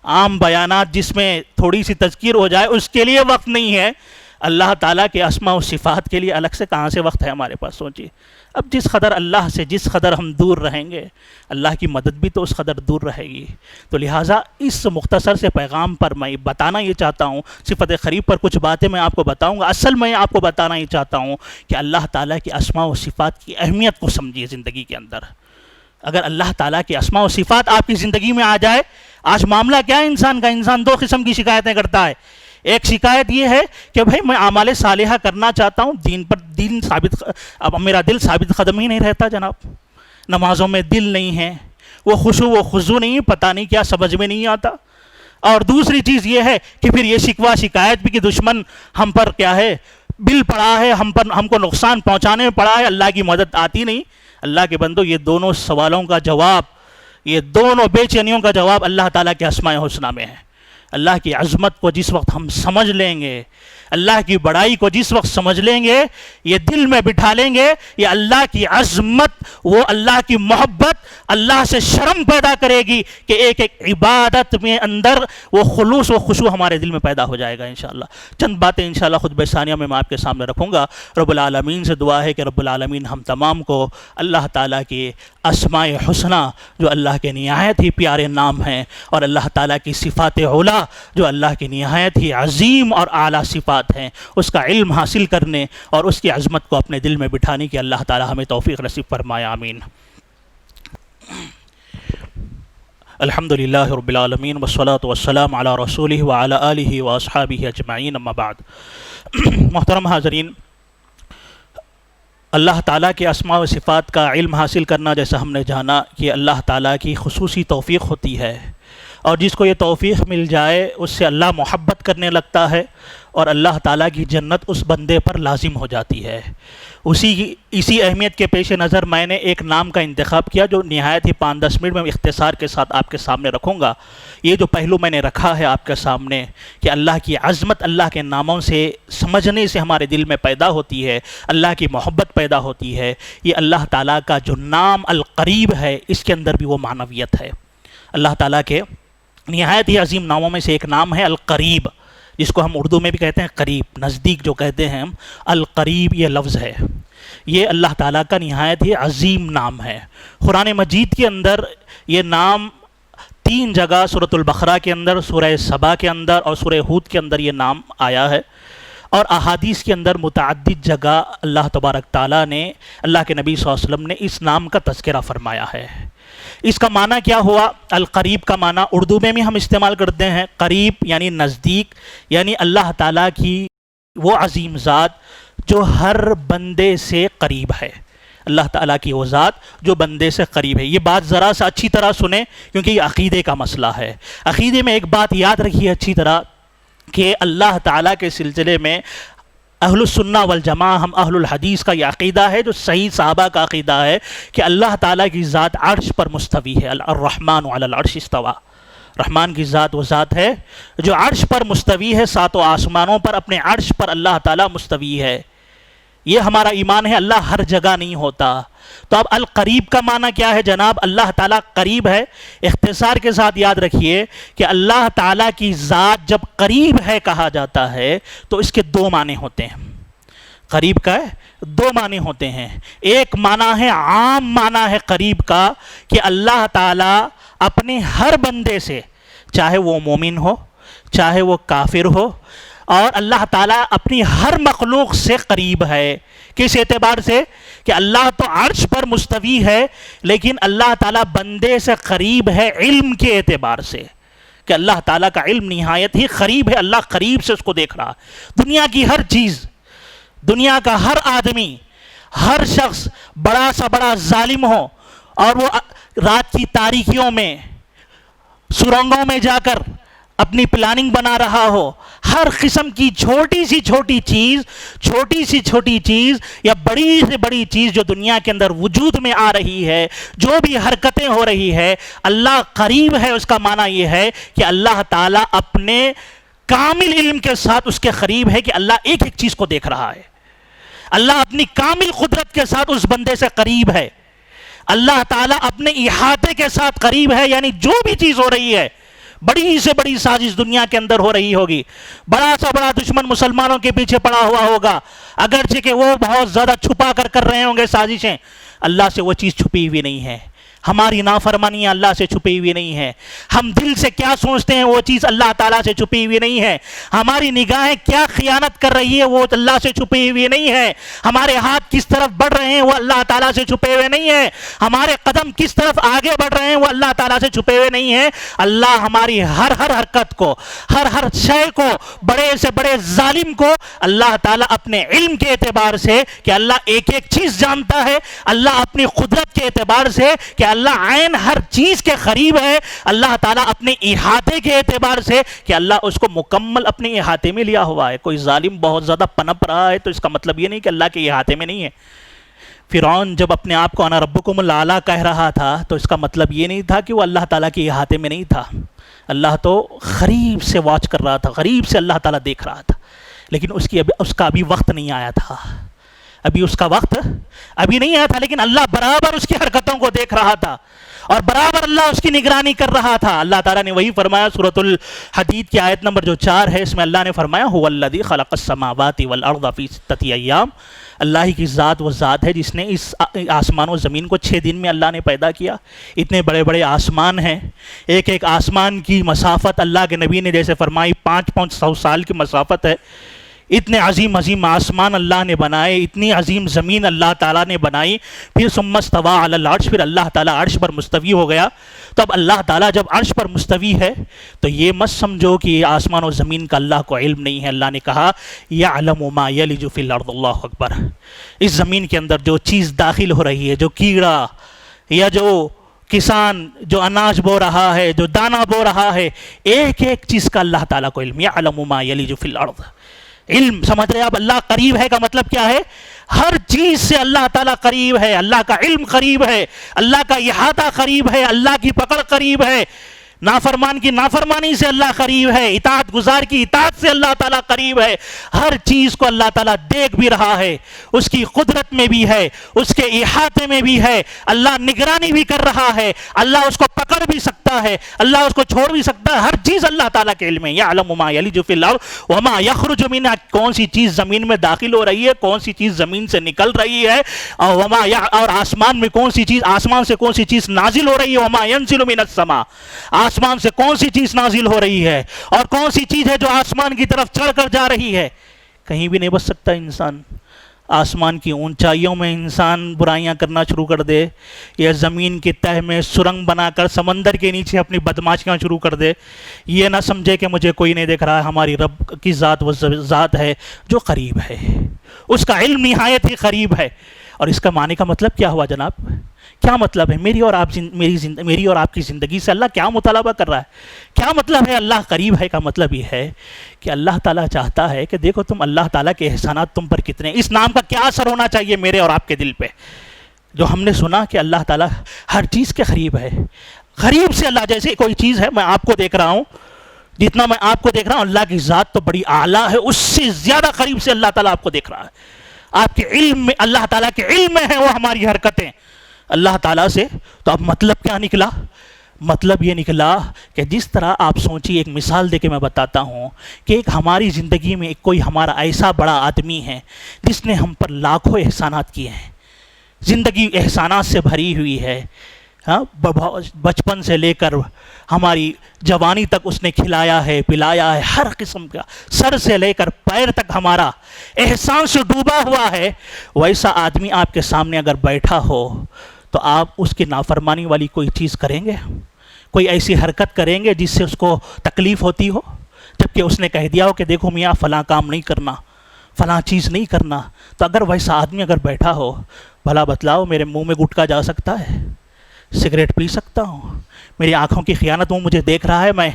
عام بیانات جس میں تھوڑی سی تذکیر ہو جائے اس کے لیے وقت نہیں ہے. اللہ تعالیٰ کے اسماء و صفات کے لیے الگ سے کہاں سے وقت ہے ہمارے پاس؟ سوچیے. اب جس قدر اللہ سے جس قدر ہم دور رہیں گے اللہ کی مدد بھی تو اس قدر دور رہے گی. تو لہٰذا اس مختصر سے پیغام پر میں بتانا یہ چاہتا ہوں، صفت قریب پر کچھ باتیں میں آپ کو بتاؤں گا. اصل میں آپ کو بتانا یہ چاہتا ہوں کہ اللہ تعالیٰ کی اسماء و صفات کی اہمیت کو سمجھیے زندگی کے اندر. اگر اللہ تعالیٰ کی اسماء و صفات آپ کی زندگی میں آ جائے، آج معاملہ کیا ہے انسان کا؟ انسان دو قسم کی شکایتیں کرتا ہے. ایک شکایت یہ ہے کہ بھائی میں اعمال صالحہ کرنا چاہتا ہوں، دین ثابت، اب میرا دل ثابت قدم ہی نہیں رہتا جناب، نمازوں میں دل نہیں ہے، وہ خشوع و خضوع نہیں، پتہ نہیں کیا سمجھ میں نہیں آتا. اور دوسری چیز یہ ہے کہ پھر یہ شکوہ شکایت بھی کہ دشمن ہم پر کیا ہے بل پڑا ہے، ہم کو نقصان پہنچانے میں پڑا ہے، اللہ کی مدد آتی نہیں. اللہ کے بندو، یہ دونوں سوالوں کا جواب، یہ دونوں بے چینیوں کا جواب اللہ تعالیٰ کے اسماء حسنہ میں ہے. اللہ کی عظمت کو جس وقت ہم سمجھ لیں گے، اللہ کی بڑائی کو جس وقت سمجھ لیں گے، یہ دل میں بٹھا لیں گے، یہ اللہ کی عظمت، وہ اللہ کی محبت اللہ سے شرم پیدا کرے گی کہ ایک ایک عبادت میں اندر وہ خلوص و خشوع ہمارے دل میں پیدا ہو جائے گا انشاءاللہ. چند باتیں انشاءاللہ خطبہ ثانیہ میں آپ کے سامنے رکھوں گا. رب العالمین سے دعا ہے کہ رب العالمین ہم تمام کو اللہ تعالیٰ کی اسماء حسنہ جو اللہ کے نہایت ہی پیارے نام ہیں، اور اللہ تعالیٰ کی صفات علا جو اللہ کی نہایت ہی عظیم اور اعلیٰ صفات ہیں، اس کا علم حاصل کرنے اور اس کی عظمت کو اپنے دل میں بٹھانے کی اللہ تعالیٰ ہمیں توفیق نصیب فرمائے. آمین. الحمدللہ رب العالمین والصلاة والسلام علی رسولہ وعلی آلہ واصحابہ اجمعین. اما بعد. محترم حاضرین، اللہ تعالیٰ کے اسماء و صفات کا علم حاصل کرنا، جیسا ہم نے جانا کہ اللہ تعالیٰ کی خصوصی توفیق ہوتی ہے، اور جس کو یہ توفیق مل جائے اس سے اللہ محبت کرنے لگتا ہے، اور اللہ تعالیٰ کی جنت اس بندے پر لازم ہو جاتی ہے. اسی اہمیت کے پیش نظر میں نے ایک نام کا انتخاب کیا جو نہایت ہی 5-10 منٹ میں اختصار کے ساتھ آپ کے سامنے رکھوں گا. یہ جو پہلو میں نے رکھا ہے آپ کے سامنے کہ اللہ کی عظمت اللہ کے ناموں سے سمجھنے سے ہمارے دل میں پیدا ہوتی ہے، اللہ کی محبت پیدا ہوتی ہے. یہ اللہ تعالیٰ کا جو نام القریب ہے، اس کے اندر بھی وہ معنویت ہے. اللہ تعالیٰ کے نہایت ہی عظیم ناموں میں سے ایک نام ہے القریب، جس کو ہم اردو میں بھی کہتے ہیں قریب، نزدیک جو کہتے ہیں ہم. القریب یہ لفظ ہے، یہ اللہ تعالیٰ کا نہایت ہی عظیم نام ہے. قرآن مجید کے اندر یہ نام 3 جگہ، سورۃ البقرہ کے اندر، سورہ سبا کے اندر اور سورہ ہود کے اندر یہ نام آیا ہے. اور احادیث کے اندر متعدد جگہ اللہ تبارک تعالیٰ نے، اللہ کے نبی صلی اللہ علیہ وسلم نے اس نام کا تذکرہ فرمایا ہے. اس کا معنی کیا ہوا؟ القریب کا معنی اردو میں بھی ہم استعمال کرتے ہیں، قریب یعنی نزدیک، یعنی اللہ تعالیٰ کی وہ عظیم ذات جو ہر بندے سے قریب ہے. اللہ تعالیٰ کی وہ ذات جو بندے سے قریب ہے. یہ بات ذرا سا اچھی طرح سنیں کیونکہ یہ عقیدے کا مسئلہ ہے. عقیدے میں ایک بات یاد رکھیے اچھی طرح کہ اللہ تعالیٰ کے سلسلے میں اہل السنہ والجماعہ، ہم اہل الحدیث کا یہ عقیدہ ہے جو صحیح صحابہ کا عقیدہ ہے کہ اللہ تعالیٰ کی ذات عرش پر مستوی ہے. الرحمن علی العرش استویٰ. رحمان کی ذات وہ ذات ہے جو عرش پر مستوی ہے، 7 آسمانوں پر اپنے عرش پر اللہ تعالیٰ مستوی ہے. یہ ہمارا ایمان ہے. اللہ ہر جگہ نہیں ہوتا. تو اب القریب کا معنی کیا ہے جناب؟ اللہ تعالیٰ قریب ہے. اختصار کے ساتھ یاد رکھیے کہ اللہ تعالیٰ کی ذات جب قریب ہے کہا جاتا ہے تو اس کے 2 معنی ہوتے ہیں. قریب کا 2 معنی ہوتے ہیں. ایک معنی ہے، عام معنی ہے قریب کا، کہ اللہ تعالیٰ اپنے ہر بندے سے، چاہے وہ مومن ہو چاہے وہ کافر ہو، اور اللہ تعالیٰ اپنی ہر مخلوق سے قریب ہے. کس اعتبار سے؟ کہ اللہ تو عرش پر مستوی ہے لیکن اللہ تعالیٰ بندے سے قریب ہے علم کے اعتبار سے، کہ اللہ تعالیٰ کا علم نہایت ہی قریب ہے. اللہ قریب سے اس کو دیکھ رہا. دنیا کی ہر چیز، دنیا کا ہر آدمی، ہر شخص، بڑا سا بڑا ظالم ہو اور وہ رات کی تاریکیوں میں سرنگوں میں جا کر اپنی پلاننگ بنا رہا ہو، ہر قسم کی چھوٹی سی چھوٹی چیز یا بڑی سے بڑی چیز جو دنیا کے اندر وجود میں آ رہی ہے، جو بھی حرکتیں ہو رہی ہے، اللہ قریب ہے. اس کا معنی یہ ہے کہ اللہ تعالیٰ اپنے کامل علم کے ساتھ اس کے قریب ہے کہ اللہ ایک ایک چیز کو دیکھ رہا ہے. اللہ اپنی کامل قدرت کے ساتھ اس بندے سے قریب ہے. اللہ تعالیٰ اپنے احاطے کے ساتھ قریب ہے، یعنی جو بھی چیز ہو رہی ہے بڑی سے بڑی سازش دنیا کے اندر ہو رہی ہوگی، بڑا سا بڑا دشمن مسلمانوں کے پیچھے پڑا ہوا ہوگا، اگرچہ کہ وہ بہت زیادہ چھپا کر رہے ہوں گے سازشیں، اللہ سے وہ چیز چھپی ہوئی نہیں ہے۔ ہماری نافرمانی اللہ سے چھپی ہوئی نہیں ہے، ہم دل سے کیا سوچتے ہیں وہ چیز اللہ تعالیٰ سے چھپی ہوئی نہیں ہے، ہماری نگاہیں کیا خیانت کر رہی ہے وہ اللہ سے چھپی ہوئی نہیں ہے، ہمارے ہاتھ کس طرف بڑھ رہے ہیں وہ اللہ تعالیٰ سے چھپے ہوئے نہیں ہے، ہمارے قدم کس طرف آگے بڑھ رہے ہیں وہ اللہ تعالیٰ سے چھپے ہوئے نہیں ہیں۔ اللہ ہماری ہر حرکت کو، ہر شے کو، بڑے سے بڑے ظالم کو اللہ تعالیٰ اپنے علم کے اعتبار سے کہ اللہ ایک ایک چیز جانتا ہے، اللہ اپنی قدرت کے اعتبار سے کہ اللہ عین ہر چیز کے قریب ہے، اللہ تعالیٰ اپنے احاطے کے اعتبار سے کہ اللہ اس کو مکمل اپنے احاطے میں لیا ہوا ہے۔ کوئی ظالم بہت زیادہ پنپ رہا ہے تو اس کا مطلب یہ نہیں کہ اللہ کے احاطے میں نہیں ہے۔ فرعون جب اپنے آپ کو انا ربکم الاعلی کہہ رہا تھا تو اس کا مطلب یہ نہیں تھا کہ وہ اللہ تعالیٰ کے احاطے میں نہیں تھا، اللہ تو قریب سے واچ کر رہا تھا، قریب سے اللہ تعالیٰ دیکھ رہا تھا، لیکن اس کا ابھی وقت نہیں آیا تھا، ابھی اس کا وقت ابھی نہیں آیا تھا، لیکن اللہ برابر اس کی حرکتوں کو دیکھ رہا تھا اور برابر اللہ اس کی نگرانی کر رہا تھا۔ اللہ تعالیٰ نے وہی فرمایا سورۃ الحدید کی آیت نمبر جو 4 ہے، اس میں اللہ نے فرمایا هو الذی خلق السماوات والارض فی 6 ایام، اللہ ہی کی ذات وہ ذات ہے جس نے اس آسمان و زمین کو 6 دن میں اللہ نے پیدا کیا۔ اتنے بڑے بڑے آسمان ہیں، ایک ایک آسمان کی مسافت اللہ کے نبی نے جیسے فرمائی 500 سال کی مسافت ہے۔ اتنے عظیم عظیم آسمان اللہ نے بنائے، اتنی عظیم زمین اللہ تعالیٰ نے بنائی، پھر ثم استویٰ علی العرش، پھر اللہ تعالیٰ عرش پر مستوی ہو گیا۔ تو اب اللہ تعالیٰ جب عرش پر مستوی ہے تو یہ مت سمجھو کہ یہ آسمان و زمین کا اللہ کو علم نہیں ہے۔ اللہ نے کہا یعلم ما یلج فی الارض، اللہ اکبر، اس زمین کے اندر جو چیز داخل ہو رہی ہے، جو کیڑا یا جو کسان جو اناج بو رہا ہے، جو دانہ بو رہا ہے، ایک ایک چیز کا اللہ تعالیٰ کو علم۔ یعلم ما یلج فی الارض، علم سمجھ رہے آپ؟ اللہ قریب ہے کا مطلب کیا ہے؟ ہر چیز سے اللہ تعالیٰ قریب ہے، اللہ کا علم قریب ہے، اللہ کا احاطہ قریب ہے، اللہ کی پکڑ قریب ہے، نافرمان کی نافرمانی سے اللہ قریب ہے، اطاعت گزار کی اطاعت سے اللہ تعالیٰ قریب ہے، ہر چیز کو اللہ تعالیٰ دیکھ بھی رہا ہے، اس کی قدرت میں بھی ہے، اس کے احاطے میں بھی ہے، اللہ نگرانی بھی کر رہا ہے، اللہ اس کو پکڑ بھی سکتا ہے، اللہ اس کو چھوڑ بھی سکتا ہے، ہر چیز اللہ تعالیٰ کے علم ہے۔ یعلم ما یلج فی الارض وما یخرج منہا، کون سی چیز زمین میں داخل ہو رہی ہے، کون سی چیز زمین سے نکل رہی ہے، اور آسمان میں کون سی چیز، آسمان سے کون سی چیز نازل ہو رہی ہے، وما ینزل من السماء، آسمان سے کون سی چیز نازل ہو رہی ہے اور کون سی چیز ہے جو آسمان کی طرف چڑھ کر جا رہی ہے، کہیں بھی نہیں بچ سکتا انسان۔ آسمان کی اونچائیوں میں انسان برائیاں کرنا شروع کر دے یا زمین کی تہ میں سرنگ بنا کر سمندر کے نیچے اپنی بدماشیاں شروع کر دے، یہ نہ سمجھے کہ مجھے کوئی نہیں دیکھ رہا ہے، ہماری رب کی ذات وہ ذات ہے جو قریب ہے، اس کا علم نہایت ہی قریب ہے۔ اور اس کا معنی کا مطلب کیا ہوا جناب؟ کیا مطلب ہے؟ میری اور آپ کی زندگی سے اللہ کیا مطالبہ کر رہا ہے؟ کیا مطلب ہے اللہ قریب ہے کا مطلب یہ ہے کہ اللہ تعالیٰ چاہتا ہے کہ دیکھو تم اللہ تعالیٰ کے احسانات تم پر کتنے، اس نام کا کیا اثر ہونا چاہیے میرے اور آپ کے دل پہ، جو ہم نے سنا کہ اللہ تعالیٰ ہر چیز کے قریب ہے۔ قریب سے اللہ، جیسے کوئی چیز ہے میں آپ کو دیکھ رہا ہوں، جتنا میں آپ کو دیکھ رہا ہوں اللہ کی ذات تو بڑی اعلیٰ ہے، اس سے زیادہ قریب سے اللہ تعالیٰ آپ کو دیکھ رہا ہے۔ آپ کے علم میں، اللہ تعالیٰ کے علم میں ہے وہ ہماری حرکتیں اللہ تعالیٰ سے۔ تو اب مطلب کیا نکلا؟ مطلب یہ نکلا کہ جس طرح آپ سوچیے، ایک مثال دے کے میں بتاتا ہوں کہ ایک ہماری زندگی میں کوئی ہمارا ایسا بڑا آدمی ہے جس نے ہم پر لاکھوں احسانات کیے ہیں، زندگی احسانات سے بھری ہوئی ہے، بچپن سے لے کر ہماری جوانی تک اس نے کھلایا ہے، پلایا ہے، ہر قسم کا، سر سے لے کر پیر تک ہمارا احسان سے ڈوبا ہوا ہے۔ ویسا آدمی آپ کے سامنے اگر بیٹھا ہو تو آپ اس کی نافرمانی والی کوئی چیز کریں گے؟ کوئی ایسی حرکت کریں گے جس سے اس کو تکلیف ہوتی ہو، جبکہ اس نے کہہ دیا ہو کہ دیکھو میاں فلاں کام نہیں کرنا، فلاں چیز نہیں کرنا؟ تو اگر ویسا آدمی اگر بیٹھا ہو، بھلا بتلاؤ میرے منہ میں گٹکا جا سکتا ہے؟ سگریٹ پی سکتا ہوں؟ میری آنکھوں کی خیانت وہ مجھے دیکھ رہا ہے، میں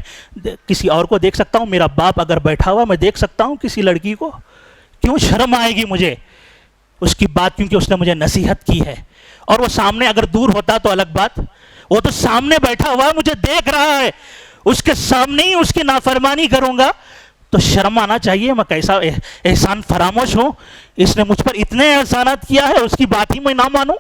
کسی اور کو دیکھ سکتا ہوں؟ میرا باپ اگر بیٹھا ہوا میں دیکھ سکتا ہوں کسی لڑکی کو؟ کیوں شرم آئے گی مجھے اس کی بات؟ کیونکہ اس نے مجھے نصیحت کی ہے، اور وہ سامنے اگر دور ہوتا تو الگ بات، وہ تو سامنے بیٹھا ہوا ہے، مجھے دیکھ رہا ہے، اس کے سامنے ہی اس کی نافرمانی کروں گا تو شرم آنا چاہیے۔ میں کیسا احسان فراموش ہوں، اس نے مجھ پر اتنے احسانات کیا ہے، اس کی بات ہی میں نہ مانوں؟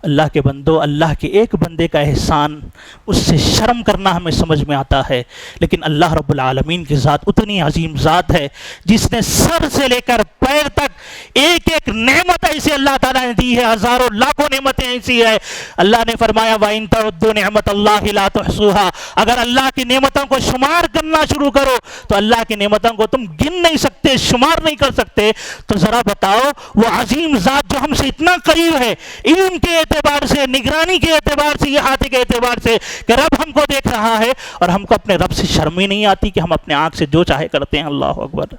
اللہ کے بندو، اللہ کے ایک بندے کا احسان، اس سے شرم کرنا ہمیں سمجھ میں آتا ہے، لیکن اللہ رب العالمین کی ذات اتنی عظیم ذات ہے جس نے سر سے لے کر پیر تک ایک ایک نعمت ایسی اللہ تعالیٰ نے دی ہے، ہزاروں لاکھوں نعمتیں ایسی ہے۔ اللہ نے فرمایا وَإِن تَعُدُّوا نِعْمَتَ اللَّهِ لَا تُحْصُوهَا، اگر اللہ کی نعمتوں کو شمار کرنا شروع کرو تو اللہ کی نعمتوں کو تم گن نہیں سکتے، شمار نہیں کر سکتے۔ تو ذرا بتاؤ وہ عظیم ذات جو ہم سے اتنا قریب ہے، علم کے اعتبار سے، نگرانی کے اعتبار سے، احاطے کے اعتبار سے، کہ رب ہم کو دیکھ رہا ہے اور ہم کو اپنے رب سے شرم ہی نہیں آتی کہ ہم اپنے آنکھ سے جو چاہے کرتے ہیں۔ اللہ اکبر!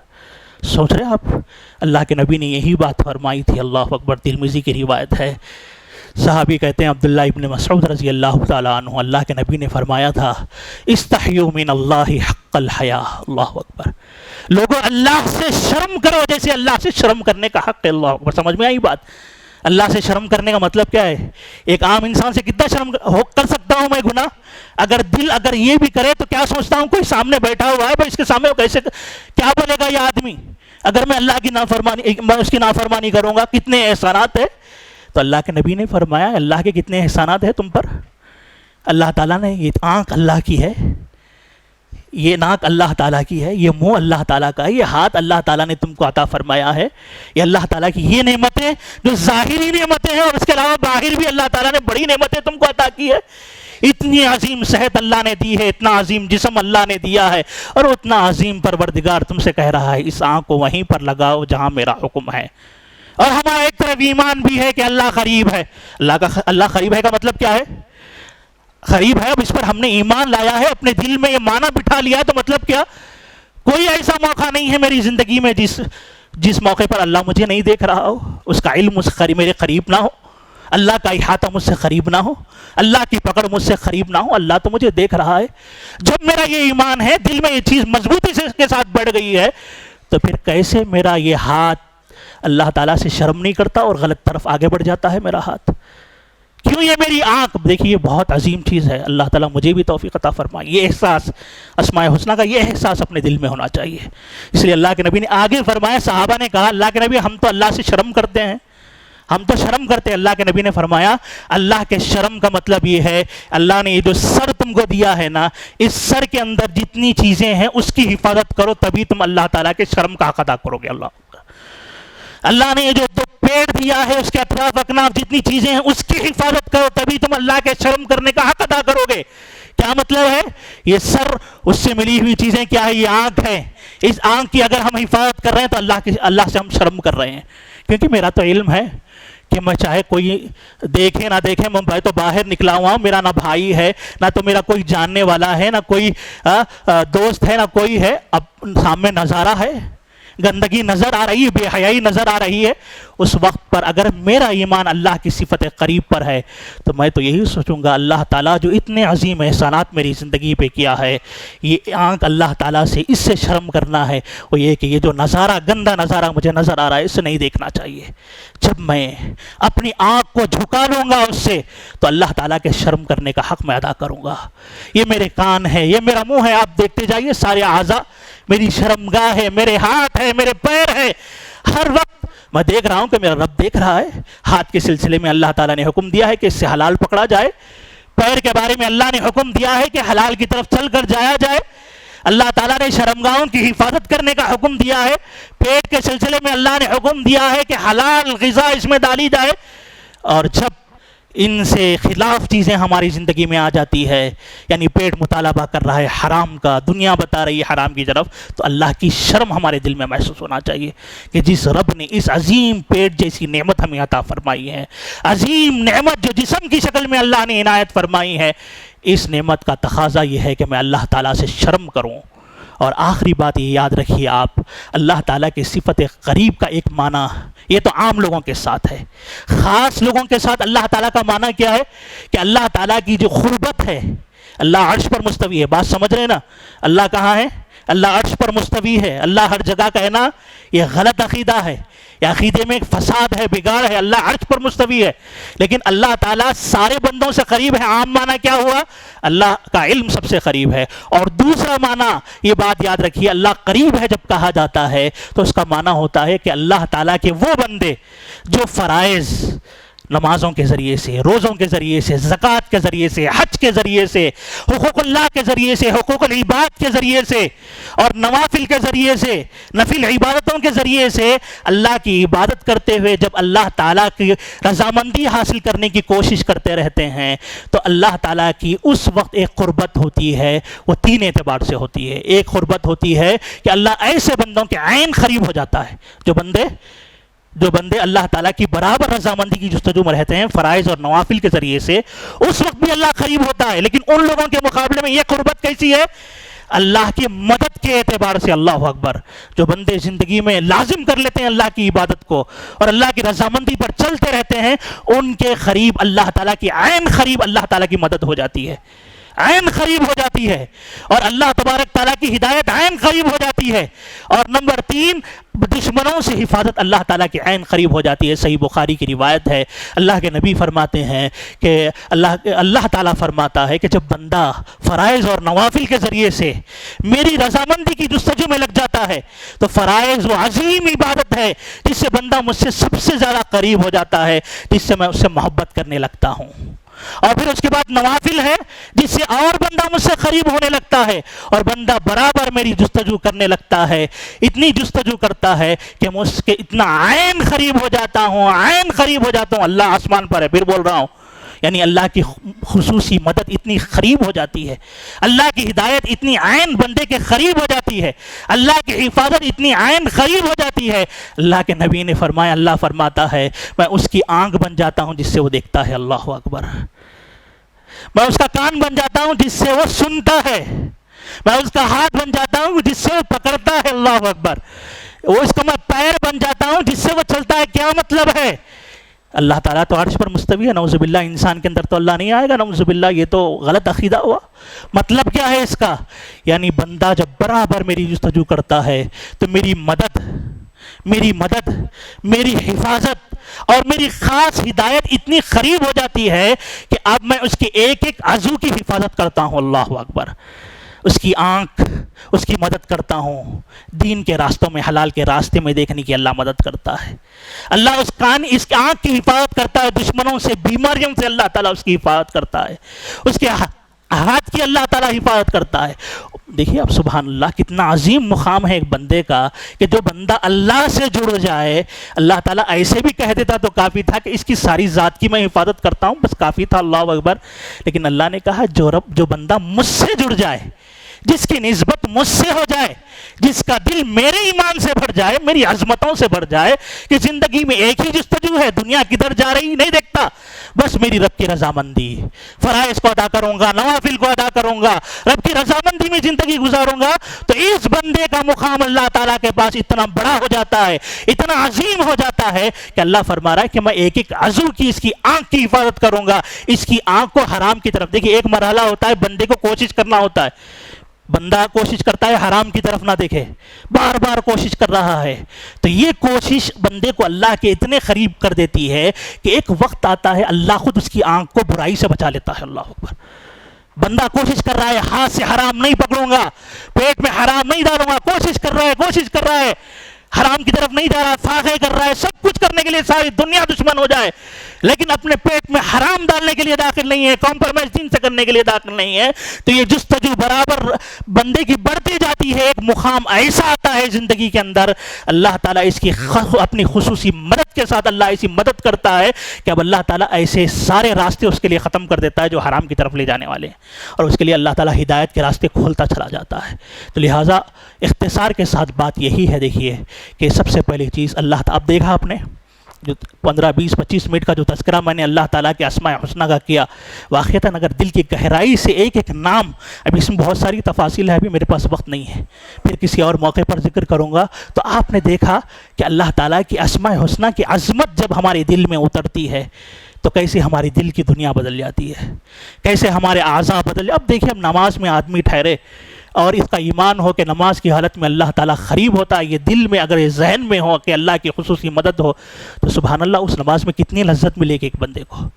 سوچ رہے آپ، اللہ کے نبی نے یہی بات فرمائی تھی۔ اللہ اکبر! ترمذی کی روایت ہے، صحابی کہتے ہیں عبداللہ ابن مسعود رضی اللہ تعالیٰ عنہ، اللہ کے نبی نے فرمایا تھا استحیوا من اللہ حق الحیا۔ اللہ اکبر! لوگوں اللہ سے شرم کرو جیسے اللہ سے شرم کرنے کا حق ہے۔ اللہ اکبر! سمجھ میں آئی بات؟ اللہ سے شرم کرنے کا مطلب کیا ہے؟ ایک عام انسان سے کتنا شرم کر سکتا ہوں میں گناہ؟ اگر یہ بھی کرے تو کیا سوچتا ہوں کوئی سامنے بیٹھا ہوا ہے، بھائی اس کے سامنے کیسے کیا بولے گا یہ آدمی؟ اگر میں اللہ کی نافرمانی، میں اس کی نافرمانی کروں گا، کتنے احسانات ہیں۔ تو اللہ کے نبی نے فرمایا اللہ کے کتنے احسانات ہیں تم پر؟ اللہ تعالیٰ نے، یہ آنکھ اللہ کی ہے، یہ ناک اللہ تعالیٰ کی ہے، یہ منہ اللہ تعالیٰ کا ہے، یہ ہاتھ اللہ تعالیٰ نے تم کو عطا فرمایا ہے۔ یہ اللہ تعالیٰ کی یہ نعمتیں جو ظاہری نعمتیں ہیں، اور اس کے علاوہ باہر بھی اللہ تعالیٰ نے بڑی نعمتیں تم کو عطا کی ہے۔ اتنی عظیم صحت اللہ نے دی ہے، اتنا عظیم جسم اللہ نے دیا ہے، اور اتنا عظیم پروردگار تم سے کہہ رہا ہے اس آنکھ کو وہیں پر لگاؤ جہاں میرا حکم ہے۔ اور ہمارا ایک طرف ایمان بھی ہے کہ اللہ قریب ہے۔ اللہ قریب ہے کا مطلب کیا ہے؟ قریب ہے، اب اس پر ہم نے ایمان لایا ہے، اپنے دل میں یہ معنی بٹھا لیا ہے، تو مطلب کیا؟ کوئی ایسا موقع نہیں ہے میری زندگی میں جس موقع پر اللہ مجھے نہیں دیکھ رہا ہو، اس کا علم مجھ سے میرے قریب نہ ہو، اللہ کا احاطہ مجھ سے قریب نہ ہو، اللہ کی پکڑ مجھ سے قریب نہ ہو، اللہ تو مجھے دیکھ رہا ہے۔ جب میرا یہ ایمان ہے، دل میں یہ چیز مضبوطی سے اس کے ساتھ بڑھ گئی ہے، تو پھر کیسے میرا یہ ہاتھ اللہ تعالیٰ سے شرم نہیں کرتا اور غلط طرف آگے بڑھ جاتا ہے میرا ہاتھ؟ کیوں یہ میری آنکھ؟ دیکھیے یہ بہت عظیم چیز ہے، اللہ تعالیٰ مجھے بھی توفیق عطا فرمائے۔ یہ احساس، اسماء حسنہ کا یہ احساس اپنے دل میں ہونا چاہیے۔ اس لیے اللہ کے نبی نے آگے فرمایا، صحابہ نے کہا اللہ کے نبی ہم تو اللہ سے شرم کرتے ہیں، ہم تو شرم کرتے ہیں۔ اللہ کے نبی نے فرمایا اللہ کے شرم کا مطلب یہ ہے اللہ نے یہ جو سر تم کو دیا ہے نا، اس سر کے اندر جتنی چیزیں ہیں اس کی حفاظت کرو، تبھی تم اللہ تعالیٰ کے شرم کا حق ادا کرو گے۔ اللہ نے یہ جو پیٹ دیا ہے، اس کے اطراف اکناف جتنی چیزیں ہیں اس کی حفاظت کرو، تبھی تم اللہ کے شرم کرنے کا حق ادا کرو گے۔ کیا مطلب ہے؟ یہ سر، اس سے ملی ہوئی چیزیں کیا ہے؟ یہ آنکھ ہے۔ اس آنکھ کی اگر ہم حفاظت کر رہے ہیں تو اللہ سے ہم شرم کر رہے ہیں، کیونکہ میرا تو علم ہے کہ میں چاہے کوئی دیکھے نہ دیکھے، میں تو باہر نکلا ہوا ہوں، میرا نہ بھائی ہے، نہ تو میرا کوئی جاننے والا ہے، نہ کوئی دوست ہے، نہ کوئی ہے، اب سامنے نظارہ ہے، گندگی نظر آ رہی ہے، بے حیائی نظر آ رہی ہے۔ اس وقت پر اگر میرا ایمان اللہ کی صفت قریب پر ہے تو میں تو یہی سوچوں گا اللہ تعالیٰ جو اتنے عظیم احسانات میری زندگی پہ کیا ہے، یہ آنکھ اللہ تعالیٰ سے اس سے شرم کرنا ہے، وہ یہ کہ یہ جو نظارہ، گندا نظارہ مجھے نظر آ رہا ہے، اسے نہیں دیکھنا چاہیے۔ جب میں اپنی آنکھ کو جھکا لوں گا اس سے، تو اللہ تعالیٰ کے شرم کرنے کا حق میں ادا کروں گا۔ یہ میرے کان ہے، یہ میرا منہ ہے، آپ دیکھتے جائیے سارے اعضاء میری شرمگاہ ہے، میرے ہاتھ ہے، میرے پیر ہے، ہر وقت میں دیکھ رہا ہوں کہ میرا رب دیکھ رہا ہے۔ ہاتھ کے سلسلے میں اللہ تعالیٰ نے حکم دیا ہے کہ اس سے حلال پکڑا جائے، پیر کے بارے میں اللہ نے حکم دیا ہے کہ حلال کی طرف چل کر جایا جائے، اللہ تعالیٰ نے شرمگاہوں کی حفاظت کرنے کا حکم دیا ہے، پیٹ کے سلسلے میں اللہ نے حکم دیا ہے کہ حلال غذا اس میں ڈالی جائے۔ اور جب ان سے خلاف چیزیں ہماری زندگی میں آ جاتی ہے، یعنی پیٹ مطالبہ کر رہا ہے حرام کا، دنیا بتا رہی ہے حرام کی طرف، تو اللہ کی شرم ہمارے دل میں محسوس ہونا چاہیے کہ جس رب نے اس عظیم پیٹ جیسی نعمت ہمیں عطا فرمائی ہے، عظیم نعمت جو جسم کی شکل میں اللہ نے عنایت فرمائی ہے، اس نعمت کا تقاضا یہ ہے کہ میں اللہ تعالیٰ سے شرم کروں۔ اور آخری بات یہ یاد رکھیے آپ، اللہ تعالیٰ کی صفت قریب کا ایک معنی، یہ تو عام لوگوں کے ساتھ ہے، خاص لوگوں کے ساتھ اللہ تعالیٰ کا معنی کیا ہے کہ اللہ تعالیٰ کی جو قربت ہے، اللہ عرش پر مستوی ہے، بات سمجھ رہے ہیں نا؟ اللہ کہاں ہے؟ اللہ عرش پر مستوی ہے، اللہ ہر جگہ کہنا یہ غلط عقیدہ ہے، یہ عقیدے میں ایک فساد ہے، بگاڑ ہے۔ اللہ عرش پر مستوی ہے، لیکن اللہ تعالیٰ سارے بندوں سے قریب ہے۔ عام معنی کیا ہوا؟ اللہ کا علم سب سے قریب ہے۔ اور دوسرا معنی یہ بات یاد رکھیے، اللہ قریب ہے جب کہا جاتا ہے تو اس کا معنی ہوتا ہے کہ اللہ تعالیٰ کے وہ بندے جو فرائض نمازوں کے ذریعے سے، روزوں کے ذریعے سے، زکوٰۃ کے ذریعے سے، حج کے ذریعے سے، حقوق اللہ کے ذریعے سے، حقوق العباد کے ذریعے سے، اور نوافل کے ذریعے سے، نفل عبادتوں کے ذریعے سے اللہ کی عبادت کرتے ہوئے جب اللہ تعالیٰ کی رضامندی حاصل کرنے کی کوشش کرتے رہتے ہیں تو اللہ تعالیٰ کی اس وقت ایک قربت ہوتی ہے، وہ تین اعتبار سے ہوتی ہے۔ ایک قربت ہوتی ہے کہ اللہ ایسے بندوں کے عین قریب ہو جاتا ہے، جو بندے اللہ تعالیٰ کی برابر رضامندی کی جستجو میں رہتے ہیں فرائض اور نوافل کے ذریعے سے، اس وقت بھی اللہ قریب ہوتا ہے۔ لیکن ان لوگوں کے مقابلے میں یہ قربت کیسی ہے؟ اللہ کی مدد کے اعتبار سے۔ اللہ اکبر! جو بندے زندگی میں لازم کر لیتے ہیں اللہ کی عبادت کو اور اللہ کی رضامندی پر چلتے رہتے ہیں، ان کے قریب اللہ تعالیٰ کی عین قریب اللہ تعالیٰ کی مدد ہو جاتی ہے، عین قریب ہو جاتی ہے، اور اللہ تبارک تعالیٰ کی ہدایت عین قریب ہو جاتی ہے۔ اور نمبر 3، دشمنوں سے حفاظت اللہ تعالیٰ کی عین قریب ہو جاتی ہے۔ صحیح بخاری کی روایت ہے، اللہ کے نبی فرماتے ہیں کہ اللہ تعالیٰ فرماتا ہے کہ جب بندہ فرائض اور نوافل کے ذریعے سے میری رضامندی کی جستجو میں لگ جاتا ہے تو فرائض وہ عظیم عبادت ہے جس سے بندہ مجھ سے سب سے زیادہ قریب ہو جاتا ہے، جس سے میں اس سے محبت کرنے لگتا ہوں۔ اور پھر اس کے بعد نوافل ہے جس سے اور بندہ مجھ سے قریب ہونے لگتا ہے اور بندہ برابر میری جستجو کرنے لگتا ہے، اتنی جستجو کرتا ہے کہ میں اس کے اتنا عین قریب ہو جاتا ہوں، عین قریب ہو جاتا ہوں۔ اللہ آسمان پر ہے، پھر بول رہا ہوں، یعنی اللہ کی خصوصی مدد اتنی قریب ہو جاتی ہے، اللہ کی ہدایت اتنی عین بندے کے قریب ہو جاتی ہے، اللہ کی حفاظت اتنی عین قریب ہو جاتی ہے۔ اللہ کے نبی نے فرمایا، اللہ فرماتا ہے میں اس کی آنکھ بن جاتا ہوں جس سے وہ دیکھتا ہے۔ اللہ اکبر! میں اس کا کان بن جاتا ہوں جس سے وہ سنتا ہے، میں اس کا ہاتھ بن جاتا ہوں جس سے وہ پکڑتا ہے۔ اللہ اکبر! اس کا میں پیر بن جاتا ہوں جس سے وہ چلتا ہے۔ کیا مطلب ہے؟ اللہ تعالیٰ تو عرش پر مستوی ہے، نعوذ باللہ انسان کے اندر تو اللہ نہیں آئے گا، نعوذ باللہ، یہ تو غلط عقیدہ ہوا۔ مطلب کیا ہے اس کا؟ یعنی بندہ جب برابر میری جستجو کرتا ہے تو میری مدد، میری حفاظت اور میری خاص ہدایت اتنی قریب ہو جاتی ہے کہ اب میں اس کے ایک ایک عضو کی حفاظت کرتا ہوں۔ اللہ اکبر! اس کی آنکھ، اس کی مدد کرتا ہوں، دین کے راستوں میں، حلال کے راستے میں دیکھنے کی اللہ مدد کرتا ہے۔ اللہ اس آنکھ کی حفاظت کرتا ہے، دشمنوں سے، بیماریوں سے اللہ تعالیٰ اس کی حفاظت کرتا ہے، اس کے ہاتھ کی اللہ تعالیٰ حفاظت کرتا ہے۔ دیکھیے اب سبحان اللہ کتنا عظیم مقام ہے ایک بندے کا کہ جو بندہ اللہ سے جڑ جائے، اللہ تعالیٰ ایسے بھی کہہ دیتا تو کافی تھا کہ اس کی ساری ذات کی میں حفاظت کرتا ہوں، بس کافی تھا۔ اللہ اکبر! لیکن اللہ نے کہا جو بندہ مجھ سے جڑ جائے، جس کی نسبت مجھ سے ہو جائے، جس کا دل میرے ایمان سے بھر جائے، میری عظمتوں سے بھر جائے کہ زندگی میں ایک ہی جستجو ہے، دنیا کدھر جا رہی نہیں دیکھتا، بس میری رب کی رضامندی، فرائض کو ادا کروں گا، نوافل کو ادا کروں گا، رب کی رضامندی میں زندگی گزاروں گا، تو اس بندے کا مقام اللہ تعالیٰ کے پاس اتنا بڑا ہو جاتا ہے، اتنا عظیم ہو جاتا ہے کہ اللہ فرما رہا ہے کہ میں ایک ایک عضو کی، اس کی آنکھ کی حفاظت کروں گا، اس کی آنکھ کو حرام کی طرف۔ دیکھیے ایک مرحلہ ہوتا ہے بندے کو کوشش کرنا ہوتا ہے، بندہ کوشش کرتا ہے حرام کی طرف نہ دیکھے، بار بار کوشش کر رہا ہے، تو یہ کوشش بندے کو اللہ کے اتنے قریب کر دیتی ہے کہ ایک وقت آتا ہے اللہ خود اس کی آنکھ کو برائی سے بچا لیتا ہے۔ اللہ اکبر! بندہ کوشش کر رہا ہے، ہاتھ سے حرام نہیں پکڑوں گا، پیٹ میں حرام نہیں ڈالوں گا، کوشش کر رہا ہے، حرام کی طرف نہیں جا رہا، فاقے کر رہا ہے، سب کچھ کرنے کے لیے ساری دنیا دشمن ہو جائے، لیکن اپنے پیٹ میں حرام ڈالنے کے لیے داخل نہیں ہے، کمپرومائز دین سے کرنے کے لیے داخل نہیں ہے، تو یہ جستجو برابر بندے کی بڑھتی جاتی ہے۔ ایک مقام ایسا آتا ہے زندگی کے اندر، اللہ تعالیٰ اس کی اپنی خصوصی مدد کے ساتھ اللہ ایسی مدد کرتا ہے کہ اب اللہ تعالیٰ ایسے سارے راستے اس کے لیے ختم کر دیتا ہے جو حرام کی طرف لے جانے والے ہیں، اور اس کے لیے اللہ تعالیٰ ہدایت کے راستے کھولتا چلا جاتا ہے۔ تو لہٰذا اختصار کے ساتھ بات یہی ہے، دیکھیے کہ سب سے پہلی چیز اللہ تعالیٰ، اب دیکھا آپ نے جو 15 20 25 منٹ کا جو تذکرہ میں نے اللہ تعالیٰ کے اسماء حسنہ کا کیا، واقعتاً اگر دل کی گہرائی سے ایک ایک نام، ابھی اس میں بہت ساری تفاصیل ہے، ابھی میرے پاس وقت نہیں ہے، پھر کسی اور موقع پر ذکر کروں گا، تو آپ نے دیکھا کہ اللہ تعالیٰ کی اسماء حسنہ کی عظمت جب ہمارے دل میں اترتی ہے تو کیسے ہماری دل کی دنیا بدل جاتی ہے، کیسے ہمارے اعضاء بدل۔ اب دیکھیں اب نماز میں آدمی ٹھہرے اور اس کا ایمان ہو کہ نماز کی حالت میں اللہ تعالیٰ قریب ہوتا ہے، یہ دل میں اگر یہ ذہن میں ہو کہ اللہ کی خصوصی مدد ہو، تو سبحان اللہ اس نماز میں کتنی لذت ملے گی ایک بندے کو،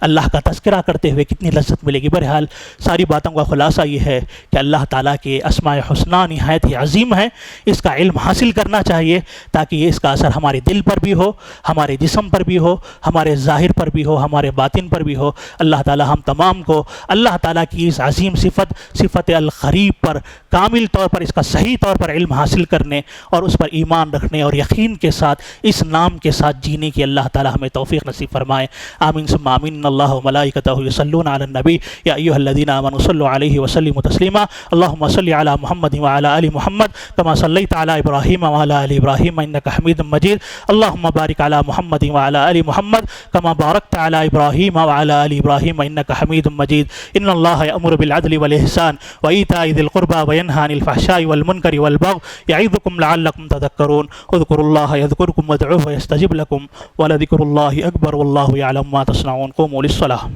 اللہ کا تذکرہ کرتے ہوئے کتنی لذت ملے گی۔ بہرحال ساری باتوں کا خلاصہ یہ ہے کہ اللہ تعالیٰ کے اسماء حسنی نہایت ہی عظیم ہے، اس کا علم حاصل کرنا چاہیے تاکہ اس کا اثر ہمارے دل پر بھی ہو، ہمارے جسم پر بھی ہو، ہمارے ظاہر پر بھی ہو، ہمارے باطن پر بھی ہو۔ اللہ تعالیٰ ہم تمام کو اللہ تعالیٰ کی اس عظیم صفت القریب پر کامل طور پر، اس کا صحیح طور پر علم حاصل کرنے اور اس پر ایمان رکھنے اور یقین کے ساتھ اس نام کے ساتھ جینے کی اللہ تعالیٰ ہمیں توفیق نصیب فرمائے۔ آمین ثم آمین۔ اللہ و ملائکتہ یصلون علی النبی یا ایھا الذین آمنوا صلوا علیہ وسلموا تسلیما۔ اللهم صل علی محمد وعلی آل محمد کما صلیت علی ابراہیم وعلی آل ابراہیم انک حمید مجید۔ اللهم بارک علی محمد وعلی آل محمد کما بارکت علی ابراہیم وعلی آل ابراہیم انک حمید مجید۔ ان اللہ یأمر بالعدل والإحسان وإیتاء ذی القربى وینہی عن الفحشاء والمنکر والبغی یعظکم لعلکم تذکرون۔ اذکروا اللہ یذکرکم وادعوہ یستجب لکم ولذکر اللہ اکبر واللہ یعلم ما تصنعون۔ قوموا للصلاۃ۔